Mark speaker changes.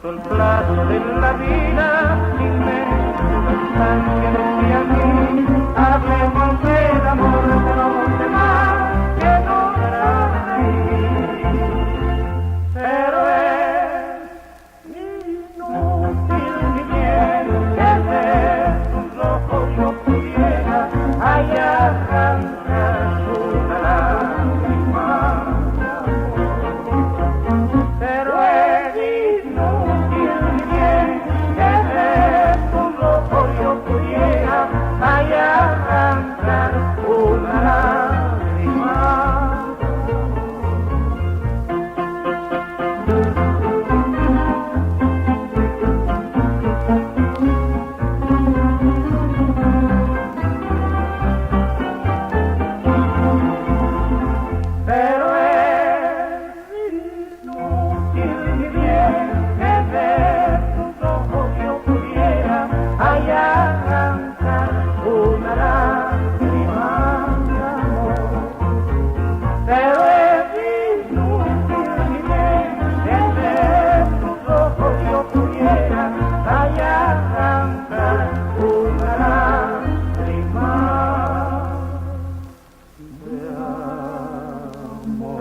Speaker 1: son plazo de la vida, inmenso cansancio de aquí, hablemos del amor de los demás, que no será ahí, pero es inútil mi bien, que de tus ojos yo pudiera hallar arrancar una lágrima de amor, pero es inútil mi bien, que de tus ojos yo pudiera hallar arrancar una lágrima. Pero es inútil mi bien, que de tus ojos yo pudiera hallar arrancar una lágrima de amor. Pero es inútil mi bien, que de tus ojos yo pudiera hallar arrancar una lágrima de amor.